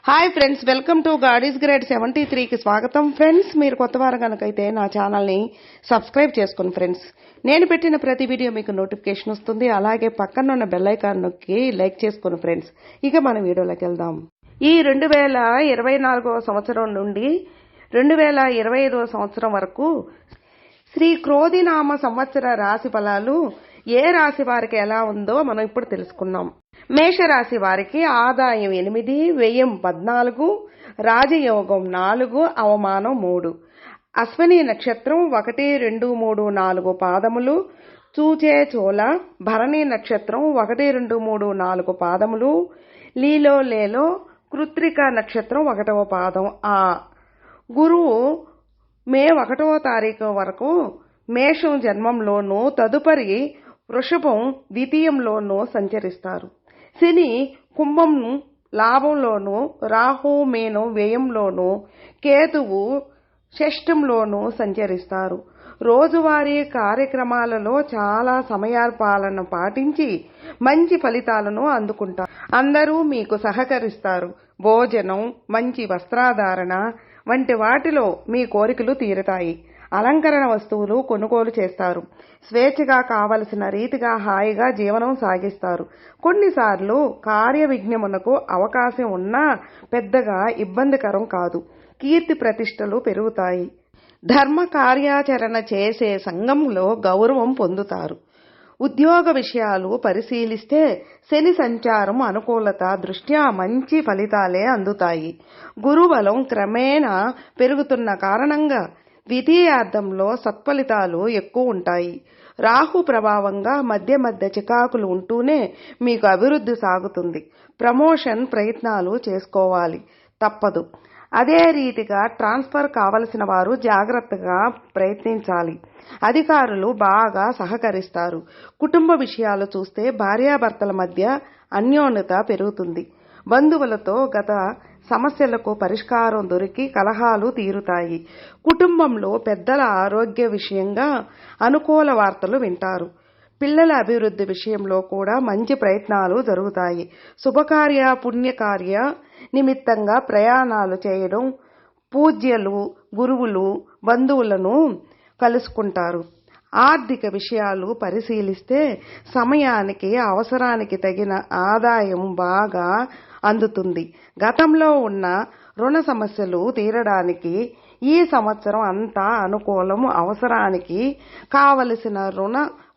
Hi friends, welcome to గాడీస్ grade 73కి స్వాగతం. ఫ్రెండ్స్, మీరు కొత్త వారు కనుకైతే నా ఛానల్ని సబ్స్క్రైబ్ చేసుకోండి. ఫ్రెండ్స్, నేను పెట్టిన ప్రతి వీడియో మీకు నోటిఫికేషన్ వస్తుంది. అలాగే పక్కన ఉన్న బెల్ ఐకాన్ నొక్కి లైక్ చేసుకోండి. ఫ్రెండ్స్, ఇక మనం వీడియోలోకి వెళ్దాం. ఈ 2024 సంవత్సరం నుండి 2025 సంవత్సరం వరకు శ్రీ క్రోధినామ సంవత్సర రాశి ఫలాలు ఏ రాశి వారికి ఎలా ఉందో మనం ఇప్పుడు తెలుసుకున్నాం. మేషరాశి వారికి ఆదాయం 8, వ్యయం 14, రాజయోగం 4, అవమానం 3. అశ్విని నక్షత్రం 1, 2, 3, 4 పాదములు. చూచే చోళ భరణి నక్షత్రం 1, 2, 3, 4 పాదములు. లీలో లేలో కృత్రిక నక్షత్రం 1వ పాదం. గురువు మే 1వ తారీఖు వరకు మేషం జన్మంలోనూ తదుపరి వృషభం ద్వితీయంలోనూ సంచరిస్తారు. శని కుంభం లాభంలోనూ, రాహు మీనం వ్యయంలోనూ, కేతువు షష్టంలోనూ సంచరిస్తారు. రోజువారీ కార్యక్రమాలలో చాలా సమయాపాలన పాటించి మంచి ఫలితాలను అందుకుంటారు. అందరూ మీకు సహకరిస్తారు. భోజనం, మంచి వస్త్రధారణ వంటి వాటిలో మీ కోరికలు తీరుతాయి. అలంకరణ వస్తువులు కొనుగోలు చేస్తారు. స్వేచ్ఛగా కావలసిన రీతిగా హాయిగా జీవనం సాగిస్తారు. కొన్నిసార్లు కార్య విఘ్నమునకు అవకాశం ఉన్నా పెద్దగా ఇబ్బందికరం కాదు. కీర్తి ప్రతిష్టలు పెరుగుతాయి. ధర్మ కార్యాచరణ చేసే సంఘంలో గౌరవం పొందుతారు. ఉద్యోగ విషయాలు పరిశీలిస్తే శని సంచారం అనుకూలత దృష్ట్యా మంచి ఫలితాలే అందుతాయి. గురుబలం క్రమేణా పెరుగుతున్న కారణంగా ద్వితీయార్థంలో సత్ఫలితాలు ఎక్కువ ఉంటాయి. రాహు ప్రభావంగా మధ్య మధ్య చికాకులు ఉంటూనే మీకు అభివృద్ధి సాగుతుంది. ప్రమోషన్ ప్రయత్నాలు చేసుకోవాలి, తప్పదు. అదే రీతిగా ట్రాన్స్ఫర్ కావలసిన వారు జాగ్రత్తగా ప్రయత్నించాలి. అధికారులు బాగా సహకరిస్తారు. కుటుంబ విషయాలు చూస్తే భార్యాభర్తల మధ్య అన్యోన్యత పెరుగుతుంది. బంధువులతో గత సమస్యలకు పరిష్కారం దొరికి కలహాలు తీరుతాయి. కుటుంబంలో పెద్దల ఆరోగ్య విషయంగా అనుకూల వార్తలు వింటారు. పిల్లల అభివృద్ధి విషయంలో కూడా మంచి ప్రయత్నాలు జరుగుతాయి. శుభకార్య పుణ్యకార్య నిమిత్తంగా ప్రయాణాలు చేయడం, పూజ్యులు గురువులు బంధువులను కలుసుకుంటారు. ఆర్థిక విషయాలు పరిశీలిస్తే సమయానికి అవసరానికి తగిన ఆదాయం బాగా అందుతుంది. గతంలో ఉన్న రుణ సమస్యలు తీరడానికి ఈ సంవత్సరం అంతా అనుకూలం. అవసరానికి కావలసిన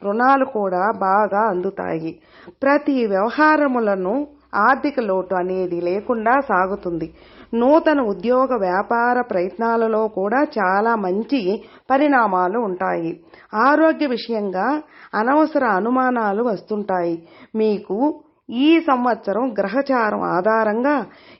రుణాలు కూడా బాగా అందుతాయి. ప్రతి వ్యవహారములను ఆర్థిక లోటు అనేది లేకుండా సాగుతుంది. నూతన ఉద్యోగ వ్యాపార ప్రయత్నాలలో కూడా చాలా మంచి పరిణామాలు ఉంటాయి. ఆరోగ్య విషయంగా అనవసర అనుమానాలు వస్తుంటాయి. మీకు ఈ సంవత్సరం గ్రహచారం ఆధారంగా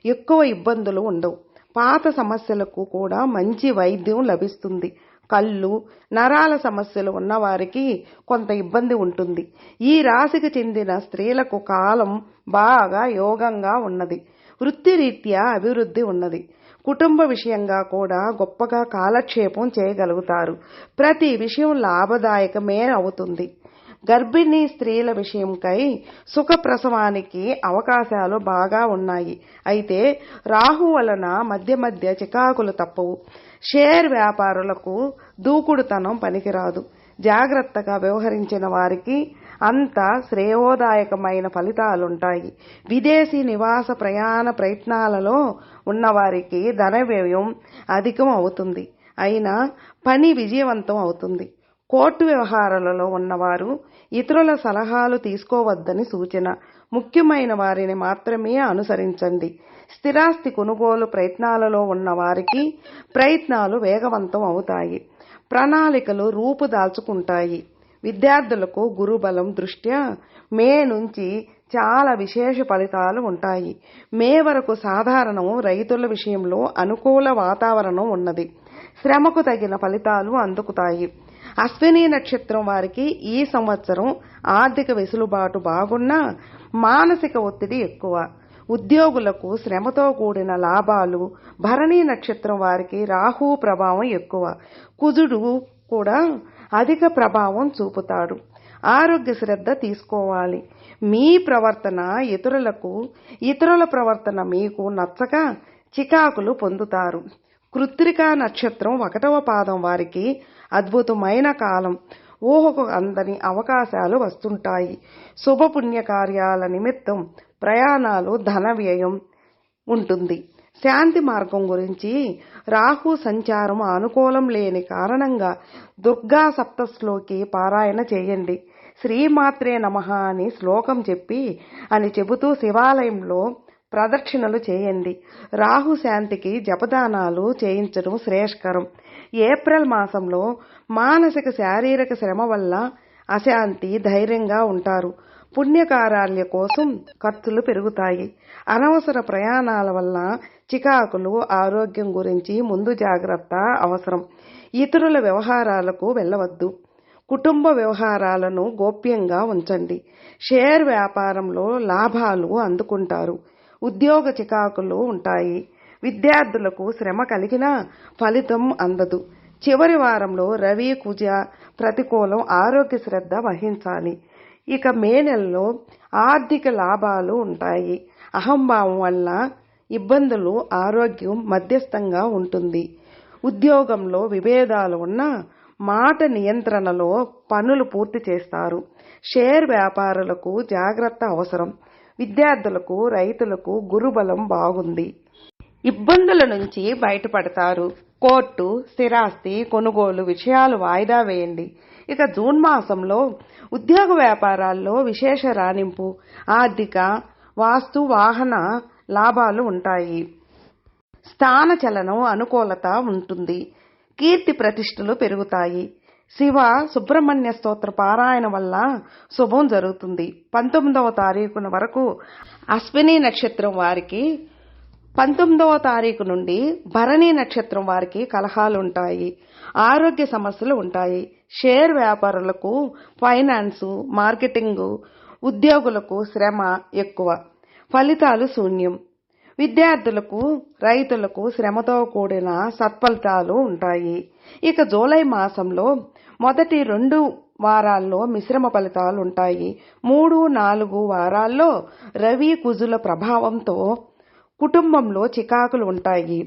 ఎక్కువ ఇబ్బందులు ఉండవు. పాత సమస్యలకు కూడా మంచి వైద్యం లభిస్తుంది. కళ్ళు, నరాల సమస్యలు ఉన్నవారికి కొంత ఇబ్బంది ఉంటుంది. ఈ రాశికి చెందిన స్త్రీలకు కాలం బాగా యోగంగా ఉన్నది. వృత్తిరీత్యా అభివృద్ధి ఉన్నది. కుటుంబ విషయంగా కూడా గొప్పగా కాలక్షేపం చేయగలుగుతారు. ప్రతి విషయం లాభదాయకమే అవుతుంది. గర్భిణీ స్త్రీల విషయంకై సుఖప్రసవానికి అవకాశాలు బాగా ఉన్నాయి. అయితే రాహు వలన మధ్య మధ్య చికాకులు తప్పవు. షేర్ వ్యాపారులకు దూకుడుతనం పనికిరాదు. జాగ్రత్తగా వ్యవహరించిన వారికి అంత శ్రేయోదాయకమైన ఫలితాలుంటాయి. విదేశీ నివాస ప్రయాణ ప్రయత్నాలలో ఉన్నవారికి ధన వ్యయం అధికం అవుతుంది. అయినా పని విజయవంతం అవుతుంది. కోర్టు వ్యవహారాలలో ఉన్నవారు ఇతరుల సలహాలు తీసుకోవద్దని సూచన. ముఖ్యమైన వారిని మాత్రమే అనుసరించండి. స్థిరాస్తి కొనుగోలు ప్రయత్నాలలో ఉన్న వారికి ప్రయత్నాలు వేగవంతం అవుతాయి. ప్రణాళికలు రూపుదాల్చుకుంటాయి. విద్యార్థులకు గురుబలం దృష్ట్యా మే నుంచి చాలా విశేష ఫలితాలు ఉంటాయి. మే వరకు సాధారణం. రైతుల విషయంలో అనుకూల వాతావరణం ఉన్నది. శ్రమకు తగిన ఫలితాలు అందుకుతాయి. అశ్విని నక్షత్రం వారికి ఈ సంవత్సరం ఆర్థిక వెసులుబాటు బాగున్నా మానసిక ఒత్తిడి ఎక్కువ. ఉద్యోగులకు శ్రమతో కూడిన లాభాలు. భరణి నక్షత్రం వారికి రాహు ప్రభావం ఎక్కువ. కుజుడు కూడా అధిక ప్రభావం చూపుతాడు. ఆరోగ్య శ్రద్ధ తీసుకోవాలి. మీ ప్రవర్తన ఇతరుల ప్రవర్తన మీకు నచ్చక చికాకులు పొందుతారు. కృత్తికా నక్షత్రం 1వ పాదం వారికి అద్భుతమైన కాలం. ఊహకు అందని అవకాశాలు వస్తుంటాయి. శుభపుణ్యకార్యాల నిమిత్తం ప్రయాణాలు, ధన వ్యయం ఉంటుంది. శాంతి మార్గం గురించి రాహు సంచారం అనుకూలం లేని కారణంగా దుర్గా సప్తశ్లోకి పారాయణ చేయండి. శ్రీమాత్రే నమః అని శ్లోకం చెబుతూ శివాలయంలో ప్రదక్షిణలు చేయండి. రాహు శాంతికి జపదానాలు చేయించడం శ్రేయస్కరం. ఏప్రిల్ మాసంలో మానసిక శారీరక శ్రమ వల్ల అశాంతి, ధైర్యంగా ఉంటారు. పుణ్యకార్యాల కోసం ఖర్చులు పెరుగుతాయి. అనవసర ప్రయాణాల వల్ల చికాకులు. ఆరోగ్యం గురించి ముందు జాగ్రత్త అవసరం. ఇతరుల వ్యవహారాలకు వెళ్ళవద్దు. కుటుంబ వ్యవహారాలను గోప్యంగా ఉంచండి. షేర్ వ్యాపారంలో లాభాలు అందుకుంటారు. ఉద్యోగ చికాకులు ఉంటాయి. విద్యార్థులకు శ్రమ కలిగినా ఫలితం అందదు. చివరి వారంలో రవి, కుజ ప్రతికూలం. ఆరోగ్య శ్రద్ధ వహించాలి. ఇక మే నెలలో ఆర్థిక లాభాలు ఉంటాయి. అహంభావం వల్ల ఇబ్బందులు. ఆరోగ్యం మధ్యస్థంగా ఉంటుంది. ఉద్యోగంలో విభేదాలు ఉన్నా మాట నియంత్రణలో పనులు పూర్తి చేస్తారు. షేర్ వ్యాపారులకు జాగ్రత్త అవసరం. విద్యార్థులకు, రైతులకు గురుబలం బాగుంది. ఇబ్బందుల నుంచి బయటపడతారు. కోర్టు, స్థిరాస్తి కొనుగోలు విషయాలు వాయిదా వేయండి. ఇక జూన్ మాసంలో ఉద్యోగ వ్యాపారాల్లో విశేష రాణింపు. ఆర్థిక, వాస్తు, వాహన లాభాలు ఉంటాయి. స్థాన చలనం అనుకూలత ఉంటుంది. కీర్తి ప్రతిష్టలు పెరుగుతాయి. శివ సుబ్రహ్మణ్య స్తోత్ర పారాయణ వల్ల శుభం జరుగుతుంది. 19వ తారీఖున వరకు అశ్విని నక్షత్రం వారికి, 19వ తారీఖు నుండి భరణి నక్షత్రం వారికి కలహాలుంటాయి. ఆరోగ్య సమస్యలు ఉంటాయి. షేర్ వ్యాపారులకు, ఫైనాన్సు, మార్కెటింగు ఉద్యోగులకు శ్రమ ఎక్కువ. ఫలితాలు శూన్యం. విద్యార్థులకు, రైతులకు శ్రమతో కూడిన సత్ఫలితాలు ఉంటాయి. ఇక జూలై మాసంలో మొదటి 2 వారాల్లో మిశ్రమ ఫలితాలు ఉంటాయి. 3, 4 వారాల్లో రవి, కుజుల ప్రభావంతో కుటుంబంలో చికాకులు ఉంటాయి.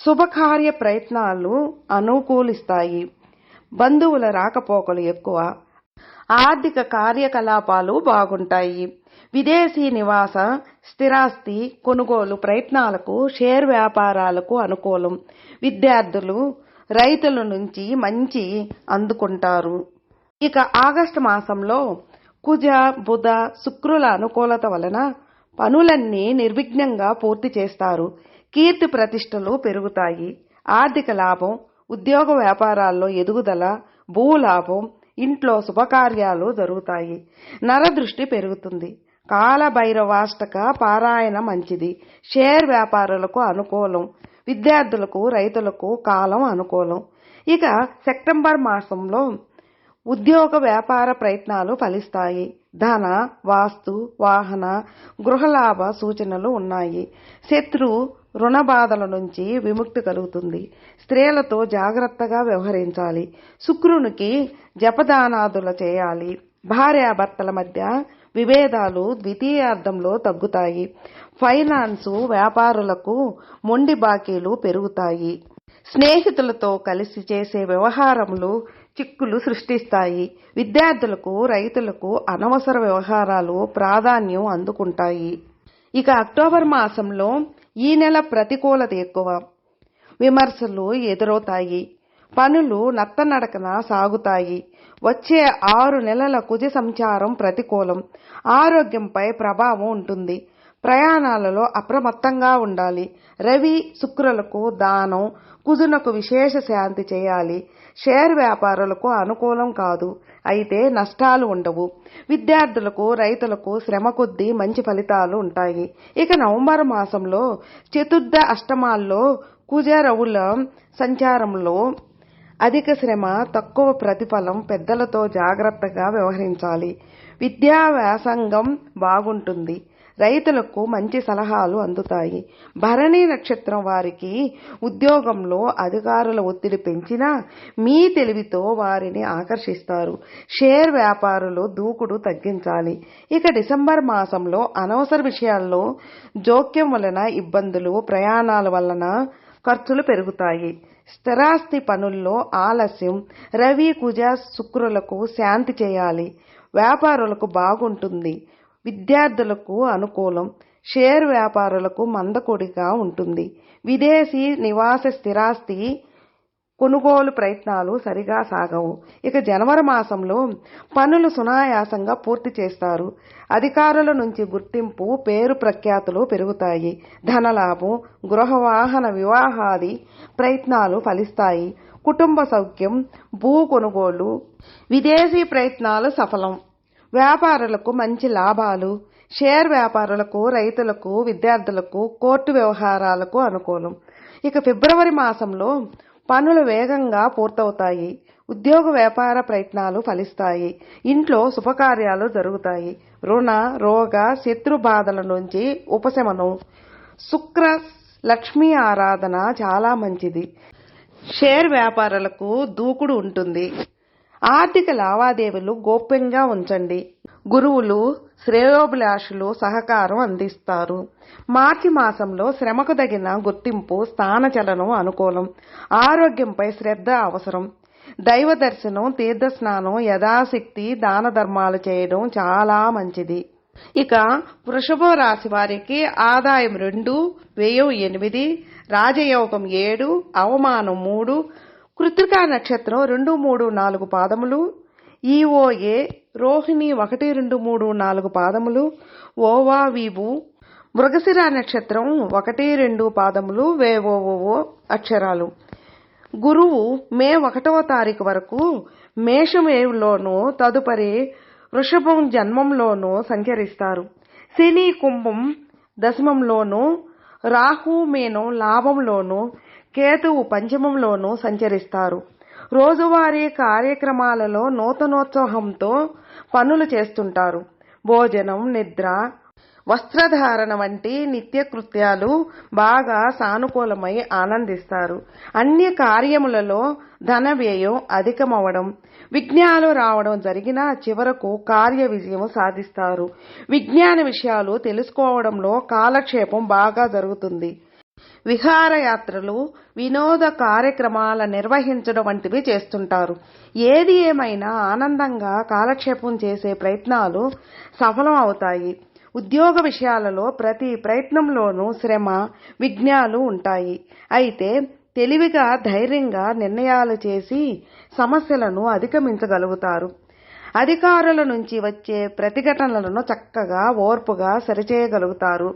శుభకార్య ప్రయత్నాలు అనుకూలిస్తాయి. బంధువుల రాకపోకలు ఎక్కువ. ఆర్థిక కార్యకలాపాలు బాగుంటాయి. విదేశీ నివాస, స్థిరాస్తి కొనుగోలు ప్రయత్నాలకు, షేర్ వ్యాపారాలకు అనుకూలం. విద్యార్థులు, రైతుల నుంచి మంచి అందుకుంటారు. ఇక ఆగస్టు మాసంలో కుజ, బుధ, శుక్రుల అనుకూలత వలన పనులన్నీ నిర్విఘ్నంగా పూర్తి చేస్తారు. కీర్తి ప్రతిష్టలు పెరుగుతాయి. ఆర్థిక లాభం. ఉద్యోగ వ్యాపారాల్లో ఎదుగుదల, భూలాభం. ఇంట్లో శుభకార్యాలు జరుగుతాయి. నరదృష్టి పెరుగుతుంది. కాలభైరవాష్టక పారాయణ మంచిది. షేర్ వ్యాపారులకు అనుకూలం. విద్యార్థులకు, రైతులకు కాలం అనుకూలం. ఇక సెప్టెంబర్ మాసంలో ఉద్యోగ వ్యాపార ప్రయత్నాలు ఫలిస్తాయి. ధన, వాస్తు, వాహన, గృహలాభ సూచనలు ఉన్నాయి. శత్రు, రుణ బాధల నుంచి విముక్తి కలుగుతుంది. స్త్రీలతో జాగ్రత్తగా వ్యవహరించాలి. శుక్రునికి జపదానాదులు చేయాలి. భార్యాభర్తల మధ్య విభేదాలు ద్వితీయార్థంలో తగ్గుతాయి. ఫైనాన్సు వ్యాపారులకు మొండి బాకీలు పెరుగుతాయి. స్నేహితులతో కలిసి చేసే వ్యవహారములు చిక్కులు సృష్టిస్తాయి. విద్యార్థులకు, రైతులకు అనవసర వ్యవహారాలు ప్రాధాన్యం అందుకుంటాయి. ఇక అక్టోబర్ మాసంలో ఈ నెల ప్రతికూలత ఎక్కువ. విమర్శలు ఎదురవుతాయి. పనులు నత్తనడకన సాగుతాయి. వచ్చే 6 నెలల కుజ సంచారం ప్రతికూలం. ఆరోగ్యంపై ప్రభావం ఉంటుంది. ప్రయాణాలలో అప్రమత్తంగా ఉండాలి. రవి, శుక్రులకు దానం, కుజునకు విశేష శాంతి చేయాలి. షేర్ వ్యాపారులకు అనుకూలం కాదు, అయితే నష్టాలు ఉండవు. విద్యార్థులకు, రైతులకు శ్రమ కొద్దీ మంచి ఫలితాలు ఉంటాయి. ఇక నవంబర్ మాసంలో చతుర్థ అష్టమాల్లో కుజ, రవుల సంచారంలో అధిక శ్రమ, తక్కువ ప్రతిఫలం. పెద్దలతో జాగ్రత్తగా వ్యవహరించాలి. విద్యా వ్యాసంగం బాగుంటుంది. రైతులకు మంచి సలహాలు అందుతాయి. భరణి నక్షత్రం వారికి ఉద్యోగంలో అధికారుల ఒత్తిడి పెంచినా మీ తెలివితో వారిని ఆకర్షిస్తారు. షేర్ వ్యాపారులు దూకుడు తగ్గించాలి. ఇక డిసెంబర్ మాసంలో అనవసర విషయాల్లో జోక్యం వలన ఇబ్బందులు, ప్రయాణాల వలన ఖర్చులు పెరుగుతాయి. స్థిరాస్తి పనుల్లో ఆలస్యం. రవి, కుజ, శుక్రులకు శాంతి చేయాలి. వ్యాపారులకు బాగుంటుంది. విద్యార్థులకు అనుకూలం. షేర్ వ్యాపారులకు మందకొడిగా ఉంటుంది. విదేశీ నివాస స్థిరాస్తి కొనుగోలు ప్రయత్నాలు సరిగా సాగవు. ఇక జనవరి మాసంలో పనులు సునాయాసంగా పూర్తి చేస్తారు. అధికారుల నుంచి గుర్తింపు, పేరు ప్రఖ్యాతులు పెరుగుతాయి. ధనలాభం, గృహవాహన వివాహాది ప్రయత్నాలు ఫలిస్తాయి. కుటుంబ సౌఖ్యం, భూ కొనుగోలు, విదేశీ ప్రయత్నాలు సఫలం. వ్యాపారులకు మంచి లాభాలు. షేర్ వ్యాపారులకు, రైతులకు, విద్యార్థులకు, కోర్టు వ్యవహారాలకు అనుకూలం. ఇక ఫిబ్రవరి మాసంలో పనులు వేగంగా పూర్తవుతాయి. ఉద్యోగ వ్యాపార ప్రయత్నాలు ఫలిస్తాయి. ఇంట్లో శుభకార్యాలు జరుగుతాయి. రుణ, రోగ, శత్రు బాధల నుంచి ఉపశమనం. శుక్ర, లక్ష్మీ ఆరాధన చాలా మంచిది. షేర్ వ్యాపారులకు దూకుడు ఉంటుంది. ఆర్థిక లావాదేవీలు గోప్యంగా ఉంచండి. గురువులు, శ్రేయోభిలాషులు సహకారం అందిస్తారు. మార్చి మాసంలో శ్రమకు తగిన గుర్తింపు, స్థానచలనం అనుకూలం. ఆరోగ్యంపై శ్రద్ధ అవసరం. దైవ దర్శనం, తీర్థస్నానం, యథాశక్తి దాన ధర్మాలు చేయడం చాలా మంచిది. ఇక వృషభ రాశి వారికి ఆదాయం 2, వ్యయం 8, రాజయోగం 7, అవమానం 3. కృత్తికా నక్షత్రం 2, 3, 4 పాదములు. ఈఓఏ రోహిణి 1, 2, 3, 4 పాదములు. Ova weave. మృగశిర నక్షత్రం 1, 2 పాదములు. వేవోవో అక్షరాలు. గురువు మే 1వ తారీఖు వరకు మేషమేలోనూ తదుపరి వృషభం జన్మంలోనూ సంచరిస్తారు. శని కుంభం దశమంలోనూ, రాహు మీనం లాభంలోనూ, కేతువు పంచమంలోనూ సంచరిస్తారు. రోజువారీ కార్యక్రమాలలో నూతనోత్సాహంతో పనులు చేస్తుంటారు. భోజనం, నిద్ర, వస్త్రధారణ వంటి నిత్యకృత్యాలు బాగా సానుకూలమై ఆనందిస్తారు. అన్ని కార్యములలో ధన వ్యయం అధికమవడం, విఘ్నాలు రావడం జరిగినా చివరకు కార్య విజయం సాధిస్తారు. విజ్ఞాన విషయాలు తెలుసుకోవడంలో కాలక్షేపం బాగా జరుగుతుంది. విహారయాత్రలు, వినోద కార్యక్రమాల నిర్వహించడం వంటివి చేస్తుంటారు. ఏది ఏమైనా ఆనందంగా కాలక్షేపం చేసే ప్రయత్నాలు సఫలం అవుతాయి. ఉద్యోగ విషయాలలో ప్రతి ప్రయత్నంలోనూ శ్రమ, విఘ్నాలు ఉంటాయి. అయితే తెలివిగా, ధైర్యంగా నిర్ణయాలు చేసి సమస్యలను అధిగమించగలుగుతారు. అధికారుల నుంచి వచ్చే ప్రతిఘటనలను చక్కగా, ఓర్పుగా సరిచేయగలుగుతారు.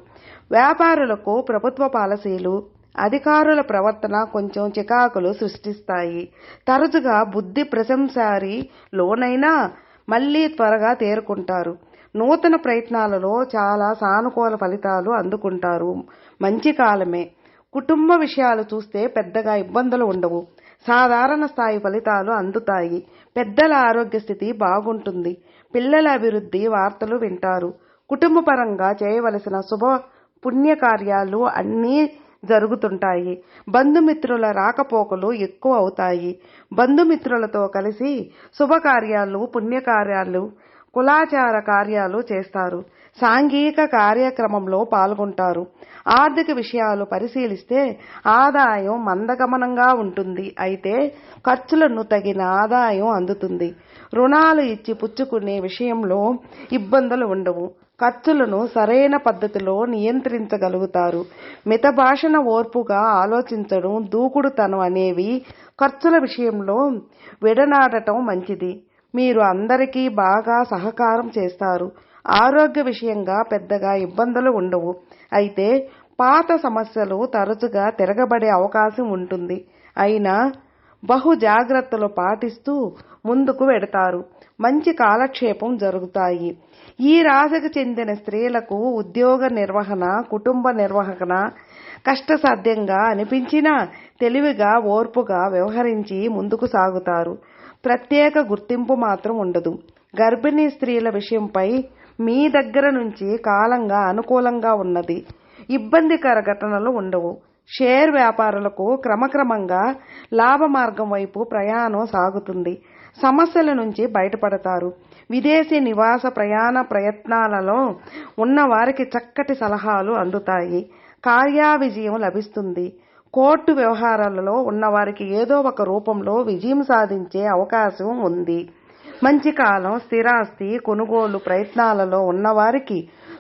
వ్యాపారులకు ప్రభుత్వ పాలసీలు, అధికారుల ప్రవర్తన కొంచెం చికాకులు సృష్టిస్తాయి. తరచుగా బుద్ధి ప్రశంసారి లోనైనా మళ్లీ త్వరగా తేరుకుంటారు. నూతన ప్రయత్నాలలో చాలా సానుకూల ఫలితాలు అందుకుంటారు. మంచి కాలమే. కుటుంబ విషయాలు చూస్తే పెద్దగా ఇబ్బందులు ఉండవు. సాధారణ స్థాయి ఫలితాలు అందుతాయి. పెద్దల ఆరోగ్య స్థితి బాగుంటుంది. పిల్లల అభివృద్ధి వార్తలు వింటారు. కుటుంబపరంగా చేయవలసిన శుభ పుణ్యకార్యాలు అన్నీ జరుగుతుంటాయి. బంధుమిత్రుల రాకపోకలు ఎక్కువ అవుతాయి. బంధుమిత్రులతో కలిసి శుభకార్యాలు, పుణ్యకార్యాలు, కులాచార కార్యాలు చేస్తారు. సాంఘిక కార్యక్రమంలో పాల్గొంటారు. ఆర్థిక విషయాలు పరిశీలిస్తే ఆదాయం మందగమనంగా ఉంటుంది. అయితే ఖర్చులను తగిన ఆదాయం అందుతుంది. రుణాలు ఇచ్చి పుచ్చుకునే విషయంలో ఇబ్బందులు ఉండవు. ఖర్చులను సరైన పద్ధతిలో నియంత్రించగలుగుతారు. మితభాషణ, ఓర్పుగా ఆలోచించడం, దూకుడుతనం అనేవి ఖర్చుల విషయంలో విడనాడటం మంచిది. మీరు అందరికీ బాగా సహకారం చేస్తారు. ఆరోగ్య విషయంగా పెద్దగా ఇబ్బందులు ఉండవు. అయితే పాత సమస్యలు తరచుగా తిరగబడే అవకాశం ఉంటుంది. అయినా బహు జాగ్రత్తలు పాటిస్తూ ముందుకు వెడతారు. మంచి కాలక్షేపం జరుగుతాయి. ఈ రాశికి చెందిన స్త్రీలకు ఉద్యోగ నిర్వహణ, కుటుంబ నిర్వహణ కష్టసాధ్యంగా అనిపించినా తెలివిగా, ఓర్పుగా వ్యవహరించి ముందుకు సాగుతారు. ప్రత్యేక గుర్తింపు మాత్రం ఉండదు. గర్భిణీ స్త్రీల విషయంపై మీ దగ్గర నుంచి కాలంగా అనుకూలంగా ఉన్నది. ఇబ్బందికర ఘటనలు ఉండవు. షేర్ వ్యాపారులకు క్రమక్రమంగా లాభ మార్గం వైపు ప్రయాణం సాగుతుంది. సమస్యల నుంచి బయటపడతారు. విదేశీ నివాస ప్రయాణ ప్రయత్నాలలో ఉన్నవారికి చక్కటి సలహాలు అందుతాయి. కార్య విజయం లభిస్తుంది. కోర్టు వ్యవహారాలలో ఉన్నవారికి ఏదో ఒక రూపంలో విజయం సాధించే అవకాశం ఉంది. మంచి కాలం. స్థిరాస్తి కొనుగోలు ప్రయత్నాలలో ఉన్నవారికి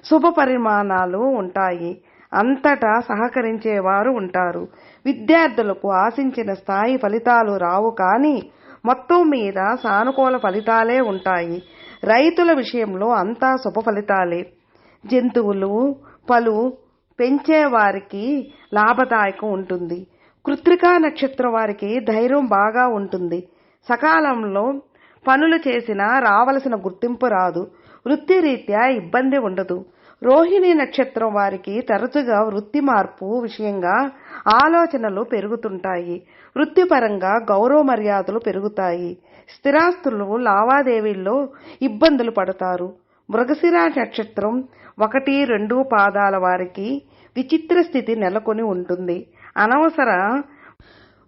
శుభ పరిమాణాలు ఉంటాయి. అంతటా సహకరించేవారు ఉంటారు. విద్యార్థులకు ఆశించిన స్థాయి ఫలితాలు రావు, కానీ మొత్తం మీద సానుకూల ఫలితాలే ఉంటాయి. రైతుల విషయంలో అంతా శుభ ఫలితాలే. జంతువులు పలు పెంచే వారికి లాభదాయకం ఉంటుంది. కృత్తికా నక్షత్రం వారికి ధైర్యం బాగా ఉంటుంది. సకాలంలో పనులు చేసినా రావలసిన గుర్తింపు రాదు. వృత్తిరీత్యా ఇబ్బంది ఉండదు. రోహిణి నక్షత్రం వారికి తరచుగా వృత్తి మార్పు విషయంగా ఆలోచనలు పెరుగుతుంటాయి. వృత్తిపరంగా గౌరవ మర్యాదలు పెరుగుతాయి. స్థిరాస్తులు లావాదేవీల్లో ఇబ్బందులు పడతారు. మృగశిర నక్షత్రం 1, 2 పాదాల వారికి విచిత్ర స్థితి నెలకొని ఉంటుంది. అనవసర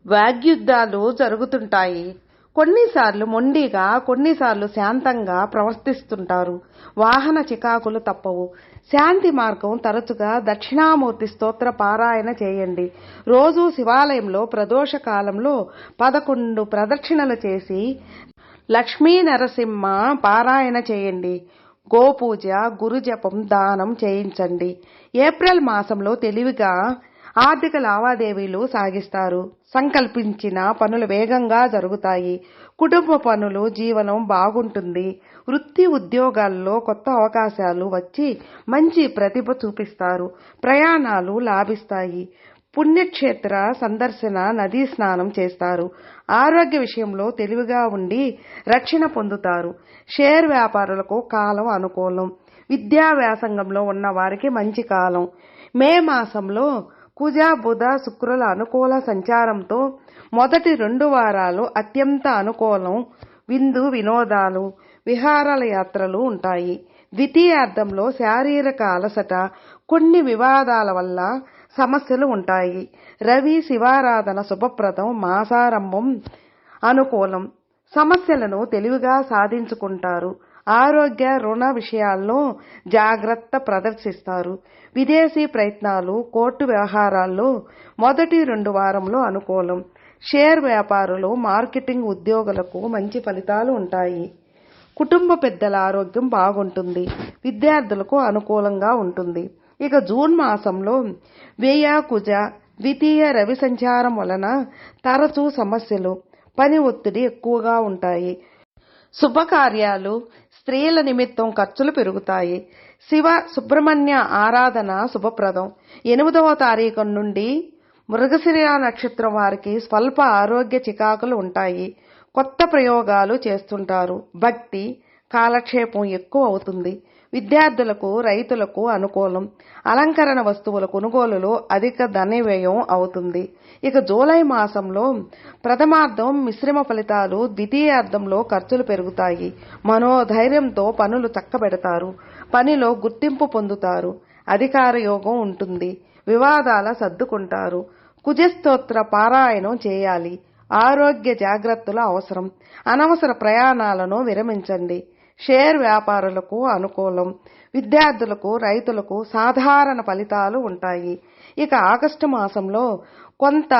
వాగ్యుద్ధాలు జరుగుతుంటాయి. కొన్నిసార్లు మొండిగా, కొన్నిసార్లు శాంతంగా ప్రవర్తిస్తుంటారు. వాహన చికాకులు తప్పవు. శాంతి మార్గం. తరచుగా దక్షిణామూర్తి స్తోత్ర పారాయణ చేయండి. రోజు శివాలయంలో ప్రదోష కాలంలో 11 ప్రదక్షిణలు చేసి లక్ష్మీ నరసింహ పారాయణ చేయండి. గోపూజ, గురుజపం, దానం చేయించండి. ఏప్రిల్ మాసంలో తెలివిగా ఆర్థిక లావాదేవీలు సాగిస్తారు. సంకల్పించిన పనులు వేగంగా జరుగుతాయి. కుటుంబ పనులు, జీవనం బాగుంటుంది. వృత్తి ఉద్యోగాల్లో కొత్త అవకాశాలు వచ్చి మంచి ప్రతిభ చూపిస్తారు. ప్రయాణాలు లాభిస్తాయి. పుణ్యక్షేత్ర సందర్శన, నదీ స్నానం చేస్తారు. ఆరోగ్య విషయంలో తెలివిగా ఉండి రక్షణ పొందుతారు. షేర్ వ్యాపారులకు కాలం అనుకూలం. విద్యా వ్యాసంగంలో ఉన్న వారికి మంచి కాలం. మే మాసంలో కుజ, బుధ, శుక్రుల అనుకూల సంచారంతో మొదటి 2 వారాలు అత్యంత అనుకూలం. విందు వినోదాలు, విహారాల యాత్రలు ఉంటాయి. ద్వితీయార్థంలో శారీరక అలసట, కొన్ని వివాదాల వల్ల సమస్యలు ఉంటాయి. రవి శివారాధన శుభప్రదం. మాసారంభం అనుకూలం. సమస్యలను తెలివిగా సాధించుకుంటారు. ఆరోగ్య, రుణ విషయాల్లో జాగ్రత్త ప్రదర్శిస్తారు. విదేశీ ప్రయత్నాలు, కోర్టు వ్యవహారాల్లో మొదటి 2 వారంలో అనుకూలం. షేర్ వ్యాపారులు, మార్కెటింగ్ ఉద్యోగులకు మంచి ఫలితాలు ఉంటాయి. కుటుంబ పెద్దల ఆరోగ్యం బాగుంటుంది. విద్యార్థులకు అనుకూలంగా ఉంటుంది. ఇక జూన్ మాసంలో వ్యయ, కుజ, ద్వితీయ రవి సంచారం వలన తరచూ సమస్యలు, పని ఒత్తిడి ఎక్కువగా ఉంటాయి. శుభకార్యాలు, స్త్రీల నిమిత్తం ఖర్చులు పెరుగుతాయి. శివ సుబ్రహ్మణ్య ఆరాధన శుభప్రదం. 8వ తారీఖు నుండి మృగశిర నక్షత్రం వారికి స్వల్ప ఆరోగ్య చికాకులు ఉంటాయి. కొత్త ప్రయోగాలు చేస్తుంటారు. భక్తి కాలక్షేపం ఎక్కువ అవుతుంది. విద్యార్థులకు, రైతులకు అనుకూలం. అలంకరణ వస్తువుల కొనుగోలులో అధిక ధన వ్యయం అవుతుంది. ఇక జూలై మాసంలో ప్రథమార్థం మిశ్రమ ఫలితాలు, ద్వితీయార్థంలో ఖర్చులు పెరుగుతాయి. మనోధైర్యంతో పనులు చక్కబెడతారు. పనిలో గుర్తింపు పొందుతారు. అధికార యోగం ఉంటుంది. వివాదాల సర్దుకుంటారు. కుజస్తోత్ర పారాయణం చేయాలి. ఆరోగ్య జాగ్రత్తలు అవసరం. అనవసర ప్రయాణాలను విరమించండి. షేర్ వ్యాపారులకు అనుకూలం. విద్యార్థులకు, రైతులకు సాధారణ ఫలితాలు ఉంటాయి. ఇక ఆగస్టు మాసంలో కొంత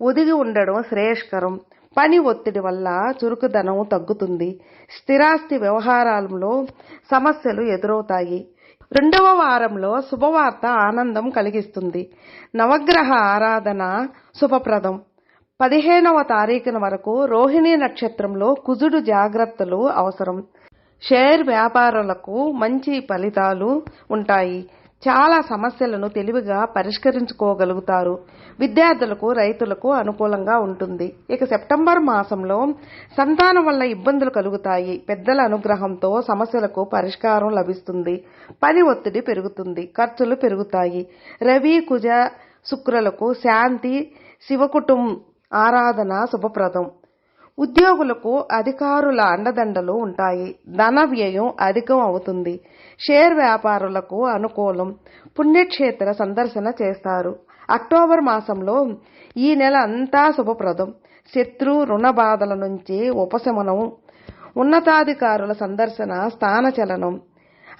ఒదిగి ఉండడం శ్రేయస్కరం. పని ఒత్తిడి వల్ల చురుకుదనం తగ్గుతుంది. స్థిరాస్తి వ్యవహారాలలో సమస్యలు ఎదురవుతాయి. 2వ వారంలో శుభవార్త ఆనందం కలిగిస్తుంది. నవగ్రహ ఆరాధన శుభప్రదం. 15వ తారీఖున వరకు రోహిణి నక్షత్రంలో కుజుడు జాగ్రత్తలు అవసరం. షేర్ వ్యాపారులకు మంచి ఫలితాలు ఉంటాయి. చాలా సమస్యలను తెలివిగా పరిష్కరించుకోగలుగుతారు. విద్యార్థులకు, రైతులకు అనుకూలంగా ఉంటుంది. ఇక సెప్టెంబర్ మాసంలో సంతానం వల్ల ఇబ్బందులు కలుగుతాయి. పెద్దల అనుగ్రహంతో సమస్యలకు పరిష్కారం లభిస్తుంది. పని ఒత్తిడి పెరుగుతుంది. ఖర్చులు పెరుగుతాయి. రవి, కుజ, శుక్రులకు శాంతి, శివకుటుంబ ఆరాధన శుభప్రదం. ఉద్యోగులకు అధికారుల అండదండలు ఉంటాయి. ధన వ్యయం అధికం అవుతుంది. షేర్ వ్యాపారులకు అనుకూలం. పుణ్యక్షేత్ర సందర్శన చేస్తారు. అక్టోబర్ మాసంలో ఈ నెల అంతా శుభప్రదం. శత్రు రుణ బాధల నుంచి ఉపశమనం. ఉన్నతాధికారుల సందర్శన, స్థానచలనం.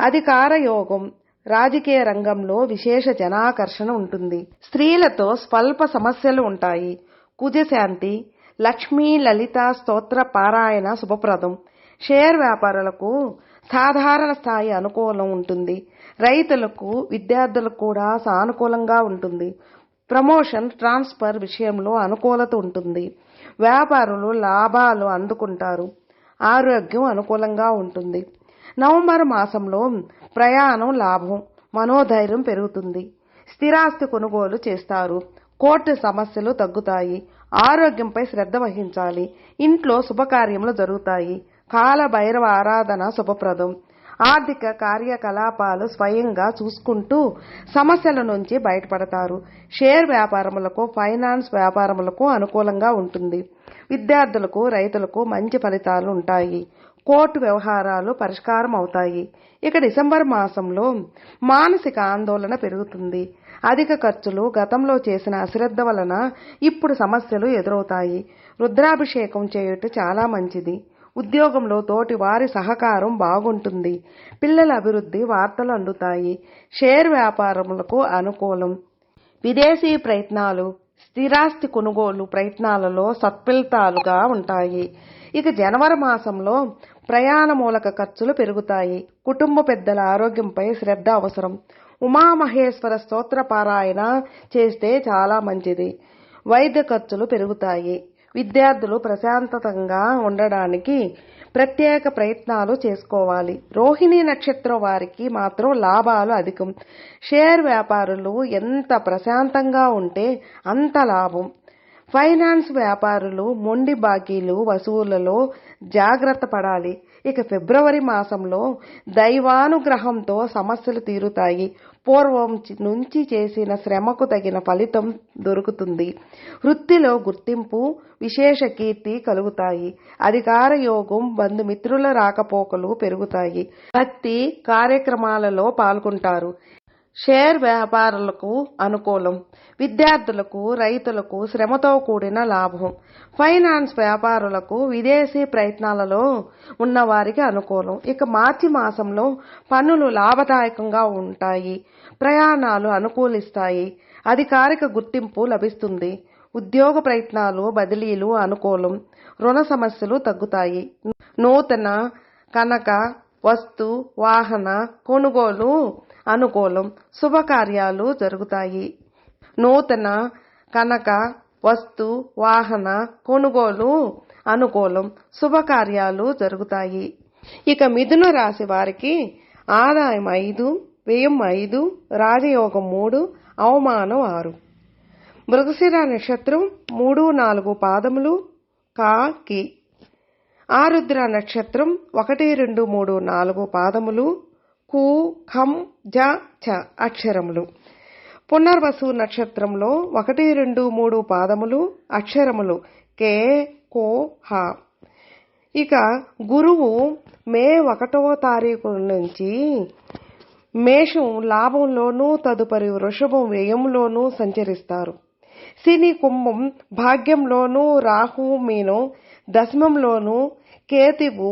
అధికార యోగం. రాజకీయ రంగంలో విశేష జనాకర్షణ ఉంటుంది. స్త్రీలతో స్వల్ప సమస్యలు ఉంటాయి. కుజశాంతి. లక్ష్మీ లలిత స్తోత్ర పారాయణ శుభప్రదం. షేర్ వ్యాపారులకు సాధారణ స్థాయి అనుకూలం ఉంటుంది. రైతులకు, విద్యార్థులకు కూడా సానుకూలంగా ఉంటుంది. ప్రమోషన్, ట్రాన్స్ఫర్ విషయంలో అనుకూలత ఉంటుంది. వ్యాపారులు లాభాలు అందుకుంటారు. ఆరోగ్యం అనుకూలంగా ఉంటుంది. నవంబర్ మాసంలో ప్రయాణం లాభం, మనోధైర్యం పెరుగుతుంది. స్థిరాస్తి కొనుగోలు చేస్తారు. కోర్టు సమస్యలు తగ్గుతాయి. ఆరోగ్యంపై శ్రద్ధ వహించాలి. ఇంట్లో శుభకార్యములు జరుగుతాయి. కాల భైరవ ఆరాధన శుభప్రదం. ఆర్థిక కార్యకలాపాలు స్వయంగా చూసుకుంటూ సమస్యల నుంచి బయటపడతారు. షేర్ వ్యాపారములకు, ఫైనాన్స్ వ్యాపారములకు అనుకూలంగా ఉంటుంది. విద్యార్థులకు, రైతులకు మంచి ఫలితాలు ఉంటాయి. కోర్టు వ్యవహారాలు పరిష్కారం అవుతాయి. ఇక డిసెంబర్ మాసంలో మానసిక ఆందోళన పెరుగుతుంది. అధిక ఖర్చులు, గతంలో చేసిన అశ్రద్ధ వలన ఇప్పుడు సమస్యలు ఎదురవుతాయి. రుద్రాభిషేకం చేయుట చాలా మంచిది. ఉద్యోగంలో తోటి వారి సహకారం బాగుంటుంది. పిల్లల అభివృద్ధి వార్తలు అందుతాయి. షేర్ వ్యాపారములకు అనుకూలం. విదేశీ ప్రయత్నాలు, స్థిరాస్తి కొనుగోలు ప్రయత్నాలలో సత్ఫలితాలుగా ఉంటాయి. ఇక జనవరి మాసంలో ప్రయాణ మూలక ఖర్చులు పెరుగుతాయి. కుటుంబ పెద్దల ఆరోగ్యంపై శ్రద్ధ అవసరం. ఉమామహేశ్వర స్తోత్ర పారాయణ చేస్తే చాలా మంచిది. వైద్య ఖర్చులు పెరుగుతాయి. విద్యార్థులు ప్రశాంతంగా ఉండడానికి ప్రత్యేక ప్రయత్నాలు చేసుకోవాలి. రోహిణి నక్షత్రం వారికి మాత్రం లాభాలు అధికం. షేర్ వ్యాపారులు ఎంత ప్రశాంతంగా ఉంటే అంత లాభం. ఫైనాన్స్ వ్యాపారులు మొండి బాకీలు వసూళ్లలో జాగ్రత్త పడాలి. ఇక ఫిబ్రవరి మాసంలో దైవానుగ్రహంతో సమస్యలు తీరుతాయి. పూర్వం నుంచి చేసిన శ్రమకు తగిన ఫలితం దొరుకుతుంది. వృత్తిలో గుర్తింపు, విశేష కీర్తి కలుగుతాయి. అధికార యోగం, బంధుమిత్రుల రాకపోకలు పెరుగుతాయి. భక్తి కార్యక్రమాలలో పాల్గొంటారు. షేర్ వ్యాపారులకు అనుకూలం. విద్యార్థులకు, రైతులకు శ్రమతో కూడిన లాభం. ఫైనాన్స్ వ్యాపారులకు, విదేశీ ప్రయత్నాలలో ఉన్నవారికి అనుకూలం. ఇక మార్చి మాసంలో పనులు లాభదాయకంగా ఉంటాయి. ప్రయాణాలు అనుకూలిస్తాయి. అధికారిక గుర్తింపు లభిస్తుంది. ఉద్యోగ ప్రయత్నాలు, బదిలీలు అనుకూలం. రుణ సమస్యలు తగ్గుతాయి. నూతన కనక వస్తు వాహన కొనుగోలు అనుకూలం. శుభకార్యాలు జరుగుతాయి. నూతన కనక వస్తు వాహన కొనుగోలు అనుకూలం. శుభకార్యాలు జరుగుతాయి. ఇక మిథున రాశి వారికి ఆదాయం 5, వ్యయం 5, రాజయోగం 3, అవమానం 6. మృగశిర నక్షత్రం 3, 4 పాదములు కి. ఆరుద్ర నక్షత్రం 1, 2, 3, 4 పాదములు కు, ఖం, జ, ఛ అక్షరములు. పునర్వసు నక్షత్రంలో 1, 2, 3 పాదములు అక్షరములు కే, కో, హ. ఇక గురువు మే 1వ తారీఖు నుంచి మేషం లాభంలోనూ, తదుపరి వృషభం వ్యయంలోనూ సంచరిస్తారు. శని కుంభం భాగ్యంలోనూ, రాహు మీనం దశమంలోనూ, కేతువు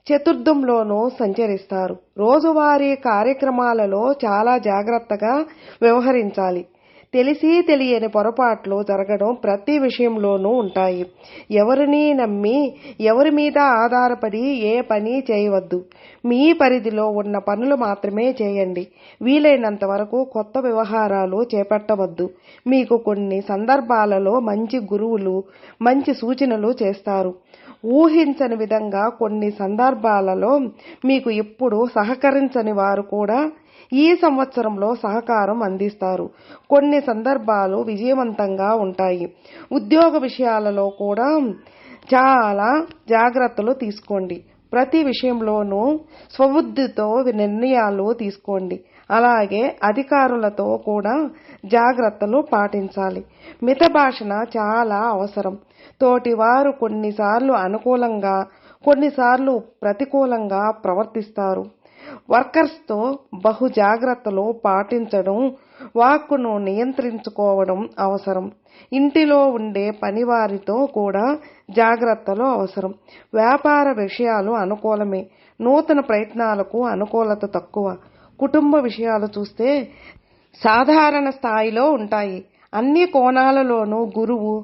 చతుర్థంలోనూ సంచరిస్తారు. రోజువారీ కార్యక్రమాలలో చాలా జాగ్రత్తగా వ్యవహరించాలి. తెలిసి తెలియని పొరపాట్లు జరగడం ప్రతి విషయంలోనూ ఉంటాయి. ఎవరిని నమ్మి, ఎవరి మీద ఆధారపడి ఏ పని చేయవద్దు. మీ పరిధిలో ఉన్న పనులు మాత్రమే చేయండి. వీలైనంత వరకు కొత్త వ్యవహారాలు చేపట్టవద్దు. మీకు కొన్ని సందర్భాలలో మంచి గురువులు మంచి సూచనలు చేస్తారు. ఊహించని విధంగా కొన్ని సందర్భాలలో మీకు ఎప్పుడు సహకరించని వారు కూడా ఈ సంవత్సరంలో సహకారం అందిస్తారు. కొన్ని సందర్భాలు విజయవంతంగా ఉంటాయి. ఉద్యోగ విషయాలలో కూడా చాలా జాగ్రత్తలు తీసుకోండి. ప్రతి విషయంలోనూ స్వబుద్ధితో నిర్ణయాలు తీసుకోండి. అలాగే అధికారులతో కూడా జాగ్రత్తలు పాటించాలి. మితభాషణ చాలా అవసరం. తోటివారు కొన్నిసార్లు అనుకూలంగా, కొన్నిసార్లు ప్రతికూలంగా ప్రవర్తిస్తారు. వర్కర్స్తో బహు జాగ్రత్తలు పాటించడం, వాక్కును నియంత్రించుకోవడం అవసరం. ఇంటిలో ఉండే పనివారితో కూడా జాగ్రత్తలు అవసరం. వ్యాపార విషయాలు అనుకూలమే, నూతన ప్రయత్నాలకు అనుకూలత తక్కువ. కుటుంబ విషయాలు చూస్తే సాధారణ స్థాయిలో ఉంటాయి. అన్ని కోణాలలోనూ గురువు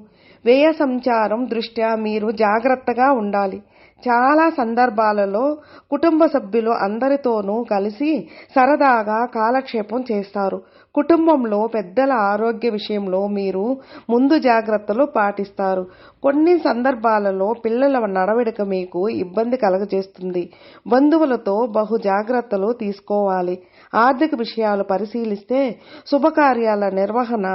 వ్యయ సంచారం దృష్ట్యా మీరు జాగ్రత్తగా ఉండాలి. చాలా సందర్భాలలో కుటుంబ సభ్యులు అందరితోనూ కలిసి సరదాగా కాలక్షేపం చేస్తారు. కుటుంబంలో పెద్దల ఆరోగ్య విషయంలో మీరు ముందు జాగ్రత్తలు పాటిస్తారు. కొన్ని సందర్భాలలో పిల్లల నడవడిక మీకు ఇబ్బంది కలుగజేస్తుంది. బంధువులతో బహు జాగ్రత్తలు తీసుకోవాలి. ఆర్థిక విషయాలు పరిశీలిస్తే శుభకార్యాల నిర్వహణ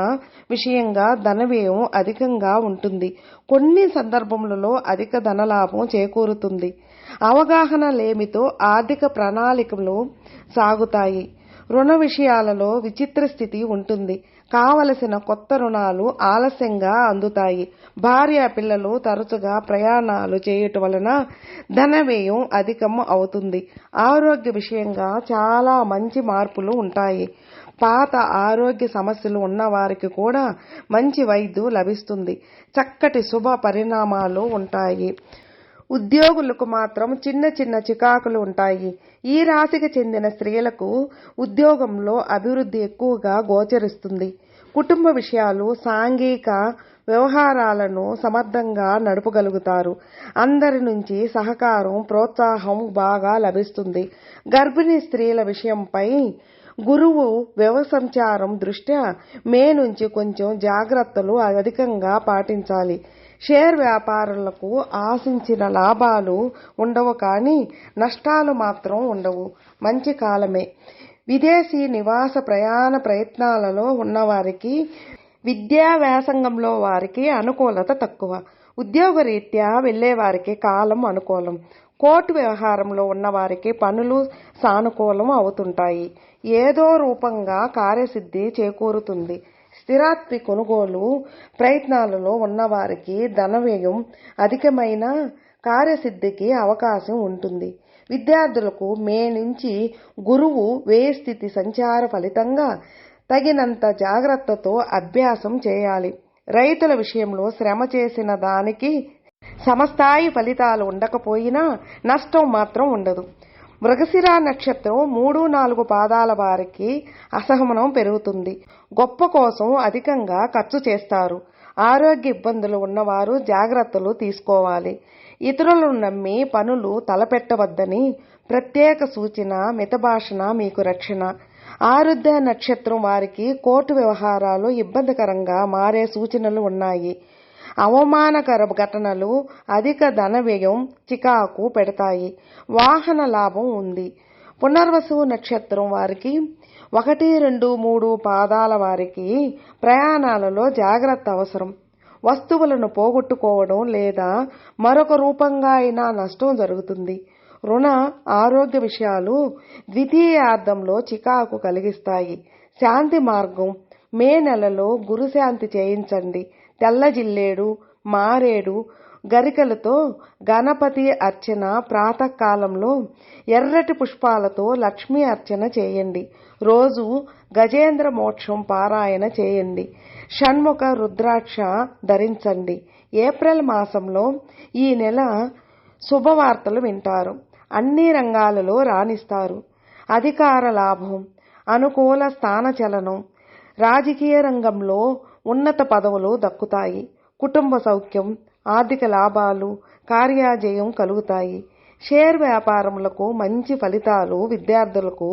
విషయంగా ధనవ్యయం అధికంగా ఉంటుంది. కొన్ని సందర్భములలో అధిక ధనలాభం చేకూరుతుంది. అవగాహన లేమితో ఆర్థిక ప్రణాళికలు సాగుతాయి. రుణ విషయాలలో విచిత్ర స్థితి ఉంటుంది. కావలసిన కొత్త రుణాలు ఆలస్యంగా అందుతాయి. భార్య పిల్లలు తరచుగా ప్రయాణాలు చేయటం వలన ధన వ్యయం అధికం అవుతుంది. ఆరోగ్య విషయంగా చాలా మంచి మార్పులు ఉంటాయి. పాత ఆరోగ్య సమస్యలు ఉన్నవారికి కూడా మంచి వైద్యం లభిస్తుంది. చక్కటి శుభ పరిణామాలు ఉంటాయి. ఉద్యోగులకు మాత్రం చిన్న చిన్న చికాకులు ఉంటాయి. ఈ రాశికి చెందిన స్త్రీలకు ఉద్యోగంలో అభివృద్ధి ఎక్కువగా గోచరిస్తుంది. కుటుంబ విషయాలు, సాంఘిక వ్యవహారాలను సమర్థంగా నడుపగలుగుతారు. అందరి నుంచి సహకారం, ప్రోత్సాహం బాగా లభిస్తుంది. గర్భిణీ స్త్రీల విషయంపై గురువు వ్యవ సంచారం దృష్ట్యా మే నుంచి కొంచెం జాగ్రత్తలు అధికంగా పాటించాలి. షేర్ వ్యాపారులకు ఆశించిన లాభాలు ఉండవు, కానీ నష్టాలు మాత్రం ఉండవు. మంచి కాలమే. విదేశీ నివాస ప్రయాణ ప్రయత్నాలలో ఉన్నవారికి, విద్యా వ్యాసంగంలో వారికి అనుకూలత తక్కువ. ఉద్యోగరీత్యా వెళ్లేవారికి కాలం అనుకూలం. కోర్టు వ్యవహారంలో ఉన్నవారికి పనులు సానుకూలం అవుతుంటాయి. ఏదో రూపంగా కార్యసిద్ధి చేకూరుతుంది. స్థిరాస్తి కొనుగోలు ప్రయత్నాలలో ఉన్నవారికి ధనవ్యయం అధికమైన కార్యసిద్ధికి అవకాశం ఉంటుంది. విద్యార్థులకు మే నుంచి గురువు వ్యయస్థితి సంచార ఫలితంగా తగినంత జాగ్రత్తతో అభ్యాసం చేయాలి. రైతుల విషయంలో శ్రమ చేసిన దానికి సమస్థాయి ఫలితాలు ఉండకపోయినా నష్టం మాత్రం ఉండదు. మృగశిర నక్షత్రం 3-4 పాదాల వారికి అసహనం పెరుగుతుంది. గొప్ప కోసం అధికంగా ఖర్చు చేస్తారు. ఆరోగ్య ఇబ్బందులు ఉన్నవారు జాగ్రత్తలు తీసుకోవాలి. ఇతరులను నమ్మి పనులు తలపెట్టవద్దని ప్రత్యేక సూచన. మితభాషణ మీకు రక్షణ. ఆరుద్ర నక్షత్రం వారికి కోర్టు వ్యవహారాలు ఇబ్బందికరంగా మారే సూచనలు ఉన్నాయి. అవమానకర ఘటనలు, అధిక ధన వ్యయం చికాకు పెడతాయి. వాహన లాభం ఉంది. పునర్వసు నక్షత్రం వారికి 1, 2, 3 పాదాల వారికి ప్రయాణాలలో జాగ్రత్త అవసరం. వస్తువులను పోగొట్టుకోవడం లేదా మరొక రూపంగా అయినా నష్టం జరుగుతుంది. రుణ ఆరోగ్య విషయాలు ద్వితీయార్థంలో చికాకు కలిగిస్తాయి. శాంతి మార్గం. మే నెలలో గురుశాంతి చేయించండి. తెల్ల జిల్లేడు, మారేడు, గరికలతో గణపతి అర్చన, ప్రాతకాలంలో ఎర్రటి పుష్పాలతో లక్ష్మీ అర్చన చేయండి. రోజు గజేంద్ర మోక్షం పారాయణ చేయండి. షణ్ముఖ రుద్రాక్ష ధరించండి. ఏప్రిల్ మాసంలో ఈ నెల శుభవార్తలు వింటారు. అన్ని రంగాలలో రాణిస్తారు. అధికార లాభం, అనుకూల స్థానచలనం, రాజకీయ రంగంలో ఉన్నత పదవులు దక్కుతాయి. కుటుంబ సౌఖ్యం, ఆర్థిక లాభాలు, కార్యాజయం కలుగుతాయి. షేర్ వ్యాపారములకు మంచి ఫలితాలు. విద్యార్థులకు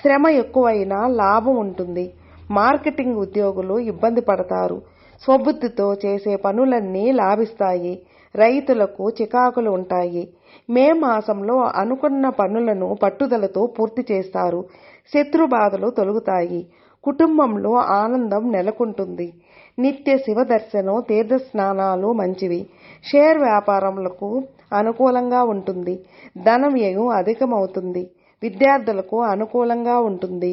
శ్రమ ఎక్కువైనా లాభం ఉంటుంది. మార్కెటింగ్ ఉద్యోగులు ఇబ్బంది పడతారు. స్వబుద్ధితో చేసే పనులన్నీ లాభిస్తాయి. రైతులకు చికాకులు ఉంటాయి. మే మాసంలో అనుకున్న పనులను పట్టుదలతో పూర్తి చేస్తారు. శత్రుబాధలు తొలగుతాయి. కుటుంబంలో ఆనందం నెలకొంటుంది. నిత్య శివ దర్శనం, తీర్థ స్నానాలు మంచివి. షేర్ వ్యాపారములకు అనుకూలంగా ఉంటుంది. ధన వ్యయం అధికమవుతుంది. విద్యార్థులకు అనుకూలంగా ఉంటుంది.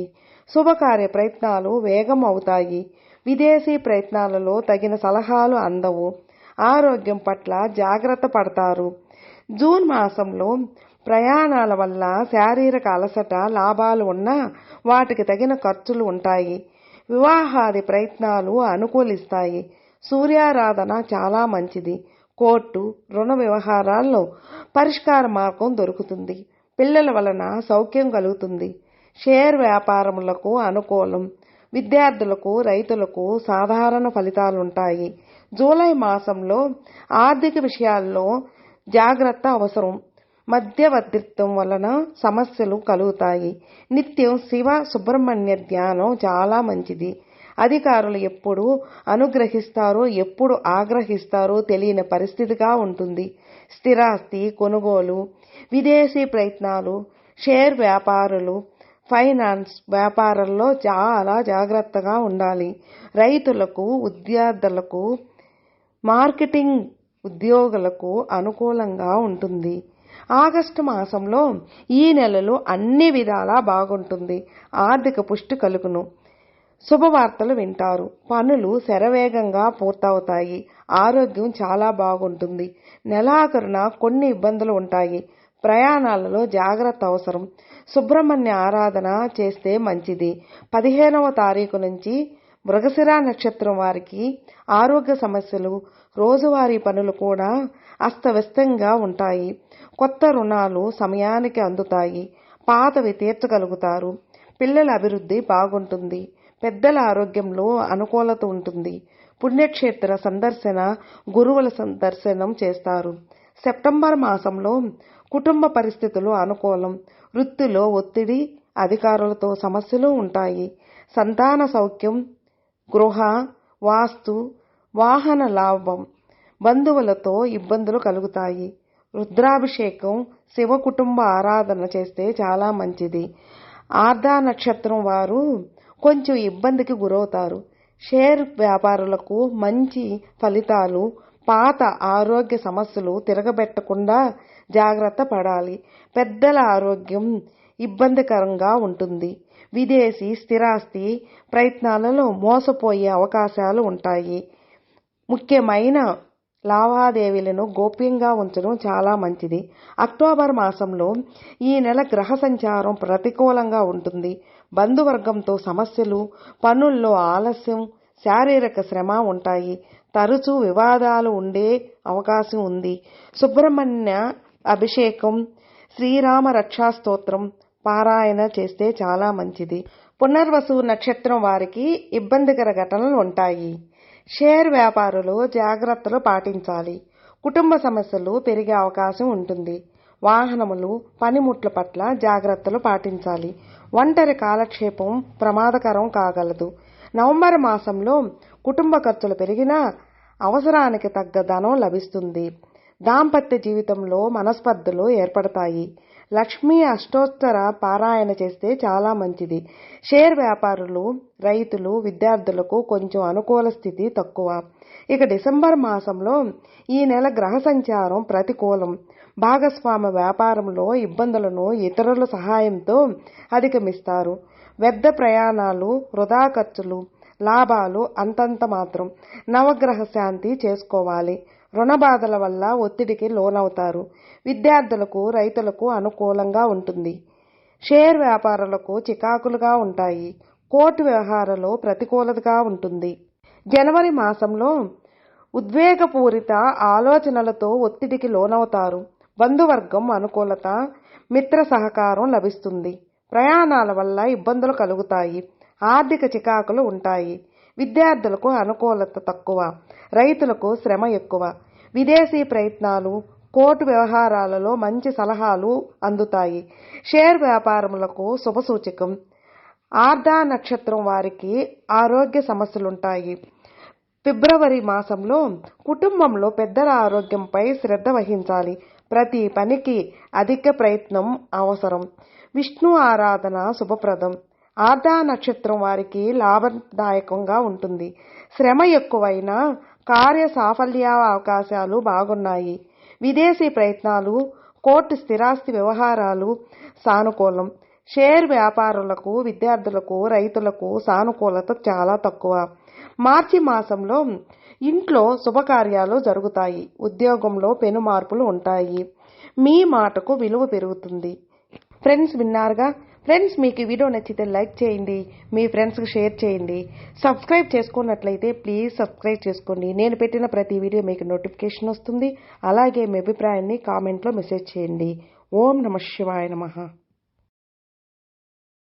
శుభకార్య ప్రయత్నాలు వేగం అవుతాయి. విదేశీ ప్రయత్నాలలో తగిన సలహాలు అందవు. ఆరోగ్యం పట్ల జాగ్రత్త పడతారు. జూన్ మాసంలో ప్రయాణాల వల్ల శారీరక అలసట, లాభాలు ఉన్నా వాటికి తగిన ఖర్చులు ఉంటాయి. వివాహాది ప్రయత్నాలు అనుకూలిస్తాయి. సూర్యారాధన చాలా మంచిది. కోర్టు, రుణ వ్యవహారాల్లో పరిష్కార మార్గం దొరుకుతుంది. పిల్లల వలన సౌఖ్యం కలుగుతుంది. షేర్ వ్యాపారములకు అనుకూలం. విద్యార్థులకు, రైతులకు సాధారణ ఫలితాలుంటాయి. జూలై మాసంలో ఆర్థిక విషయాల్లో జాగ్రత్త అవసరం. మధ్యవర్తిత్వం వలన సమస్యలు కలుగుతాయి. నిత్యం శివ సుబ్రహ్మణ్య ధ్యానం చాలా మంచిది. అధికారులు ఎప్పుడు అనుగ్రహిస్తారో ఎప్పుడు ఆగ్రహిస్తారో తెలియని పరిస్థితిగా ఉంటుంది. స్థిరాస్తి కొనుగోలు, విదేశీ ప్రయత్నాలు, షేర్ వ్యాపారులు, ఫైనాన్స్ వ్యాపారంలో చాలా జాగ్రత్తగా ఉండాలి. రైతులకు, విద్యార్థులకు, మార్కెటింగ్ ఉద్యోగులకు అనుకూలంగా ఉంటుంది. ఆగస్టు మాసంలో ఈ నెలలో అన్ని విధాలా బాగుంటుంది. ఆర్థిక పుష్టి కలుగును. శుభవార్తలు వింటారు. పనులు శరవేగంగా పూర్తవుతాయి. ఆరోగ్యం చాలా బాగుంటుంది. నెలాఖరున కొన్ని ఇబ్బందులు ఉంటాయి. ప్రయాణాలలో జాగ్రత్త అవసరం. సుబ్రహ్మణ్య ఆరాధన చేస్తే మంచిది. 15వ తారీఖు నుంచి మృగశిర నక్షత్రం వారికి ఆరోగ్య సమస్యలు, రోజువారీ పనులు కూడా అస్తవ్యస్తంగా ఉంటాయి. కొత్త రుణాలు సమయానికి అందుతాయి. పాతవి తీర్చగలుగుతారు. పిల్లల అభివృద్ధి బాగుంటుంది. పెద్దల ఆరోగ్యంలో అనుకూలత ఉంటుంది. పుణ్యక్షేత్ర సందర్శన, గురువుల దర్శనం చేస్తారు. సెప్టెంబర్ మాసంలో కుటుంబ పరిస్థితులు అనుకూలం. వృత్తిలో ఒత్తిడి, అధికారులతో సమస్యలు ఉంటాయి. సంతాన సౌఖ్యం, గృహ, వాస్తు, వాహన లాభం, బంధువులతో ఇబ్బందులు కలుగుతాయి. రుద్రాభిషేకం, శివ కుటుంబ ఆరాధన చేస్తే చాలా మంచిది. ఆర్ధా నక్షత్రం వారు కొంచెం ఇబ్బందికి గురవుతారు. షేర్ వ్యాపారులకు మంచి ఫలితాలు. పాత ఆరోగ్య సమస్యలు తిరగబెట్టకుండా జాగ్రత్త పడాలి. పెద్దల ఆరోగ్యం ఇబ్బందికరంగా ఉంటుంది. విదేశీ స్థిరాస్తి ప్రయత్నాలలో మోసపోయే అవకాశాలు ఉంటాయి. ముఖ్యమైన లావాదేవీలను గోప్యంగా ఉంచడం చాలా మంచిది. అక్టోబర్ మాసంలో ఈ నెల గ్రహ సంచారం ప్రతికూలంగా ఉంటుంది. బంధువర్గంతో సమస్యలు, పనుల్లో ఆలస్యం, శారీరక శ్రమ ఉంటాయి. తరచూ వివాదాలు ఉండే అవకాశం ఉంది. సుబ్రహ్మణ్య అభిషేకం, శ్రీరామ రక్షా స్తోత్రం పారాయణ చేస్తే చాలా మంచిది. పునర్వసు నక్షత్రం వారికి ఇబ్బందికర ఘటనలు ఉంటాయి. షేర్ వ్యాపారులు జాగ్రత్తలు పాటించాలి. కుటుంబ సమస్యలు పెరిగే అవకాశం ఉంటుంది. వాహనములు, పనిముట్ల పట్ల జాగ్రత్తలు పాటించాలి. ఒంటరి కాలక్షేపం ప్రమాదకరం కాగలదు. నవంబర్ మాసంలో కుటుంబ ఖర్చులు పెరిగినా అవసరానికి తగ్గ ధనం లభిస్తుంది. దాంపత్య జీవితంలో మనస్పర్ధలు ఏర్పడతాయి. లక్ష్మీ అష్టోత్తర పారాయణ చేస్తే చాలా మంచిది. షేర్ వ్యాపారులు, రైతులు, విద్యార్థులకు కొంచెం అనుకూల స్థితి తక్కువ. ఇక డిసెంబర్ మాసంలో ఈ నెల గ్రహ సంచారం ప్రతికూలం. భాగస్వామ్య వ్యాపారంలో ఇబ్బందులను ఇతరుల సహాయంతో అధిగమిస్తారు. వ్యర్థ ప్రయాణాలు, వృధా ఖర్చులు, లాభాలు అంతంత మాత్రం. నవగ్రహ శాంతి చేసుకోవాలి. రుణ బాధల వల్ల ఒత్తిడికి లోనవుతారు. విద్యార్థులకు, రైతులకు అనుకూలంగా ఉంటుంది. షేర్ వ్యాపారులకు చికాకులుగా ఉంటాయి. కోర్టు వ్యవహారాలు ప్రతికూలతగా ఉంటుంది. జనవరి మాసంలో ఉద్వేగపూరిత ఆలోచనలతో ఒత్తిడికి లోనవుతారు. బంధువర్గం అనుకూలత, మిత్ర సహకారం లభిస్తుంది. ప్రయాణాల వల్ల ఇబ్బందులు కలుగుతాయి. ఆర్థిక చికాకులు ఉంటాయి. విద్యార్థులకు అనుకూలత తక్కువ. రైతులకు శ్రమ ఎక్కువ. విదేశీ ప్రయత్నాలు, కోర్టు వ్యవహారాలలో మంచి సలహాలు అందుతాయి. షేర్ వ్యాపారములకు శుభసూచకం. ఆర్ధా నక్షత్రం వారికి ఆరోగ్య సమస్యలుంటాయి. ఫిబ్రవరి మాసంలో కుటుంబంలో పెద్దల ఆరోగ్యంపై శ్రద్ధ వహించాలి. ప్రతి పనికి అధిక ప్రయత్నం అవసరం. విష్ణు ఆరాధన శుభప్రదం. ఆర్ధా నక్షత్రం వారికి లాభదాయకంగా ఉంటుంది. శ్రమ ఎక్కువైనా కార్య సాఫల్య అవకాశాలు బాగున్నాయి. విదేశీ ప్రయత్నాలు, కోర్టు స్థిరాస్తి వ్యవహారాలు సానుకూలం. షేర్ వ్యాపారులకు, విద్యార్థులకు, రైతులకు సానుకూలత చాలా తక్కువ. మార్చి మాసంలో ఇంట్లో శుభకార్యాలు జరుగుతాయి. ఉద్యోగంలో పెను మార్పులు ఉంటాయి. మీ మాటకు విలువ పెరుగుతుంది. ఫ్రెండ్స్, విన్నారుగా. ఫ్రెండ్స్, మీకు ఈ వీడియో నచ్చితే లైక్ చేయండి, మీ ఫ్రెండ్స్కి షేర్ చేయండి. సబ్స్క్రైబ్ చేసుకున్నట్లయితే ప్లీజ్ సబ్స్క్రైబ్ చేసుకోండి. నేను పెట్టిన ప్రతి వీడియో మీకు నోటిఫికేషన్ వస్తుంది. అలాగే మీ అభిప్రాయాన్ని కామెంట్లో మెసేజ్ చేయండి. ఓం నమః శివాయ నమః.